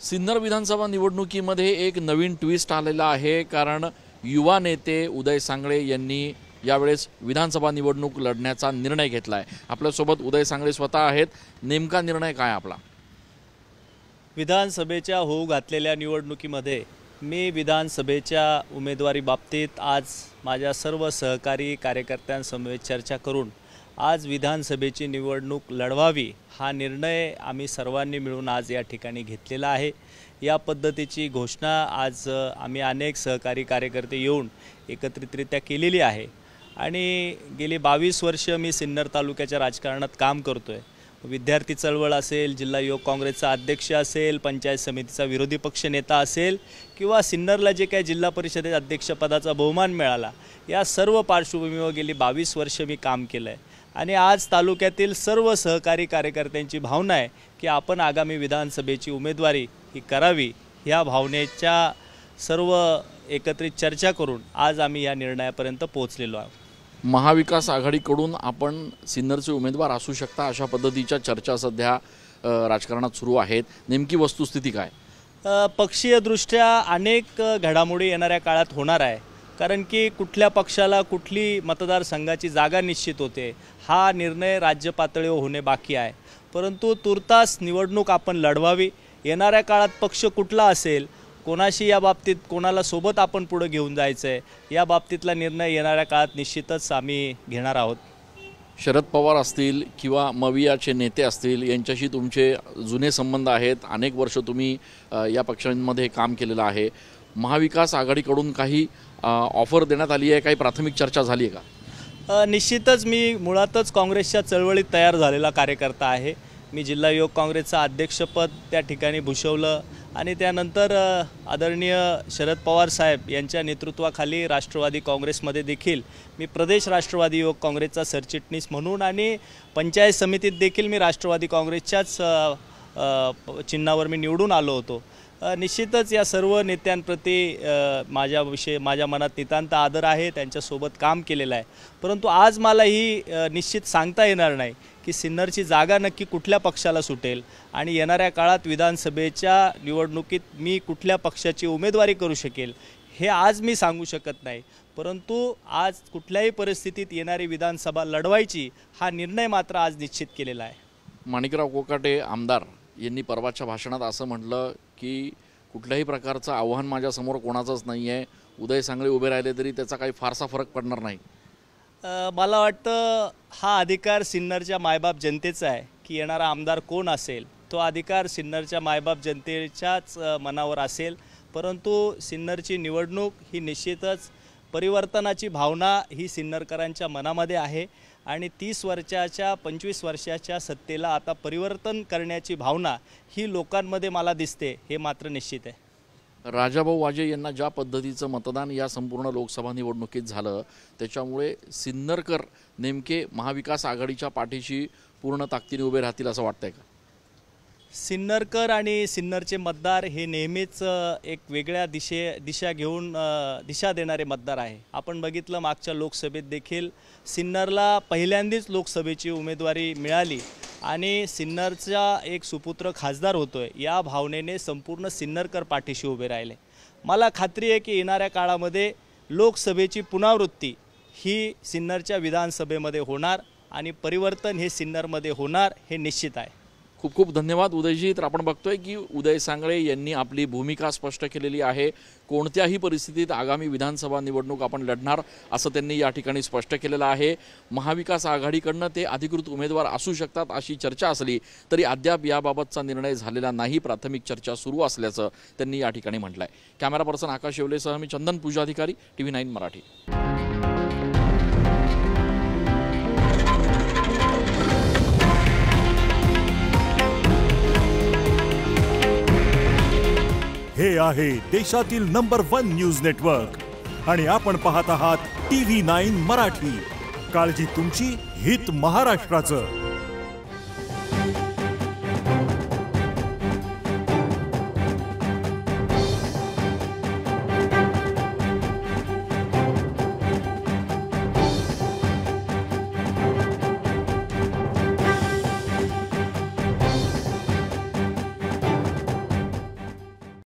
सिन्नर विधानसभा निवडणुकीमध्ये एक नवीन ट्विस्ट आलेला आहे, कारण युवा नेते उदय सांगळे यांनी यावेळेस विधानसभा निवडणूक लढण्याचा निर्णय घेतला आहे। आपल्यासोबत उदय सांगळे स्वतः आहेत। नेमका निर्णय काय आपला? विधानसभेच्या होऊ घातलेल्या निवडणुकीमध्ये मी विधानसभेच्या उमेदवारी बाबतीत आज माझ्या सर्व सहकारी कार्यकर्त्यांसमवेत चर्चा करून आज विधानसभेची निवडणूक लढवावी हा निर्णय आम्ही सर्वांनी मिळून आज या ठिकाणी घेतलेला आहे। या पद्धतीची घोषणा आज आम्ही अनेक सहकारी कार्यकर्ते येऊन एकत्रितरित्या केलेली आहे आणि गेली 22 वर्ष मी सिन्नर तालुक्याच्या राजकारणात काम करतोय। विद्यार्थी चळवळ असेल, जिल्हा युवक काँग्रेसचा अध्यक्ष असेल, पंचायत समितीचा विरोधी पक्ष नेता असेल किंवा सिन्नरला जे काही जिल्हा परिषदेच्या अध्यक्षपदाचा बहुमान मिळाला, या सर्व पार्श्वभूमीवर गेली 22 वर्ष मी काम केलं आहे आणि आज तालुक्यातील सर्व सहकारी कार्यकर्त्यांची भावना आहे की आपण आगामी विधानसभेची उमेदवारी ही करावी। ह्या भावनेच्या सर्व एकत्रित चर्चा करून आज आम्ही या निर्णयापर्यंत पोहोचलेलो आहोत। महाविकास आघाडीकडून आपण सिन्नरचे उमेदवार असू शकता अशा पद्धतीच्या चर्चा सध्या राजकारणात सुरू आहेत। नेमकी वस्तुस्थिती काय? पक्षीय दृष्ट्या अनेक घडामोडी येणाऱ्या काळात होणार आहे, कारण की कुठल्या पक्षाला कुठली मतदारसंघाची जागा निश्चित होते हा निर्णय राज्य पातळीवर होणे बाकी आहे। परंतु तुर्तास निवडणूक आपण लढवावी। येणाऱ्या काळात पक्ष कुठला असेल, कोणाशी या बाबतीत कोणाला सोबत आपण पुढे घेऊन जायचं आहे, या बाबतीतला निर्णय येणाऱ्या काळात निश्चितच आम्ही घेणार आहोत। शरद पवार असतील किंवा मवियाचे नेते असतील यांच्याशी तुमचे जुने संबंध आहेत। अनेक वर्ष तुम्ही या पक्षांमध्ये काम केलेलं आहे। महाविकास आघाडीकडून काही ऑफर देण्यात आली आहे, काही प्राथमिक चर्चा झाली आहे का? निश्चितच मी मुळातच काँग्रेसच्या चळवळीत तयार झालेला कार्यकर्ता आहे। मी जिल्हा युवक काँग्रेसचं अध्यक्षपद त्या ठिकाणी भूषवलं आणि त्यानंतर आदरणीय शरद पवार साहेब यांच्या नेतृत्वाखाली राष्ट्रवादी काँग्रेसमध्ये देखील मी प्रदेश राष्ट्रवादी युवक काँग्रेसचा सरचिटणीस म्हणून आणि पंचायत समितीत देखील मी राष्ट्रवादी काँग्रेसच्याच चिन्हावर मी निवडून आलो होतो। निश्चितच या सर्व नेत्यांप्रती माझ्या मनात नितांत आदर आहे, त्यांच्यासोबत काम केलेलं आहे। परंतु आज मला ही निश्चित सांगता येणार नाही की सिन्नरची जागा नक्की कुठल्या पक्षाला सुटेल आणि येणाऱ्या काळात विधानसभेच्या निवडणुकीत मी कुठल्या पक्षाची उमेदवारी करू शकेल हे आज मी सांगू शकत नाही। परंतु आज कुठल्याही परिस्थितीत येणारी विधानसभा लढवायची हा निर्णय मात्र आज निश्चित केलेला आहे। माणिकराव कोकाटे आमदार यांनी परवाच्या भाषणात असं म्हटलं की कुठल्याही प्रकारचं आव्हान माझ्यासमोर कोणाचंच नाही आहे, उदय सांगळे उभे राहिले तरी त्याचा काही फारसा फरक पडणार नाही। मला वाटतं हा अधिकार सिन्नरच्या मायबाप जनतेचा आहे की येणारा आमदार कोण असेल तो अधिकार सिन्नरच्या मायबाप जनतेच्याच मनावर असेल। परंतु सिन्नरची निवडणूक ही निश्चितच परिवर्तनाची भावना ही सिन्नरकरांच्या मनामध्ये आहे आणि 30 वर्षाच्या 25 वर्षाच्या सत्तेला आता परिवर्तन करण्याची भावना ही लोकांमध्ये मला दिसते, हे मात्र निश्चित आहे। राजाभाऊ वाजे यांना ज्या पद्धतीचं मतदान या संपूर्ण लोकसभा निवडणुकीत झालं त्याच्यामुळे सिन्नरकर नेमके महाविकास आघाडीच्या पाठीशी पूर्ण ताकदीने उभे राहतील असं वाटतंय का? सिन्नरकर आणि सिन्नरचे मतदार हे नेहमीच एक वेगळ्या दिशा देणारे मतदार आहे। आपण बघितलं मागच्या लोकसभेत देखील सिन्नरला पहिल्यांदाच लोकसभेची उमेदवारी मिळाली आणि सिन्नरचा एक सुपुत्र खासदार होतोय या भावनेने संपूर्ण सिन्नरकर पाठीशी उभे राहिले। मला खात्री आहे की येणाऱ्या काळामध्ये लोकसभेची पुनरावृत्ती ही सिन्नरच्या विधानसभेमध्ये होणार आणि परिवर्तन हे सिन्नरमध्ये होणार हे निश्चित आहे। खूप खूप धन्यवाद उदयजी। तर आपण बघतोय की उदय सांगळे यांनी आपली भूमिका स्पष्ट केलेली आहे। कोणत्याही परिस्थितीत आगामी विधानसभा निवडणूक आपण लढणार असं त्यांनी या ठिकाणी स्पष्ट केलेलं आहे। महाविकास आघाडीकडनं ते अधिकृत उमेदवार असू शकतात अशी चर्चा असली तरी अद्याप याबाबतचा निर्णय झालेला नाही, प्राथमिक चर्चा सुरू असल्याचं त्यांनी या ठिकाणी म्हटलंय। कॅमेरा पर्सन आकाश येवलेसह मी चंदन पूजाधिकारी, TV9 मराठी। हे आहे देशातील नंबर 1 न्यूज नेटवर्क आणि आपण पाहत आहात TV9 मराठी। काळजी तुमची, हित महाराष्ट्राचं।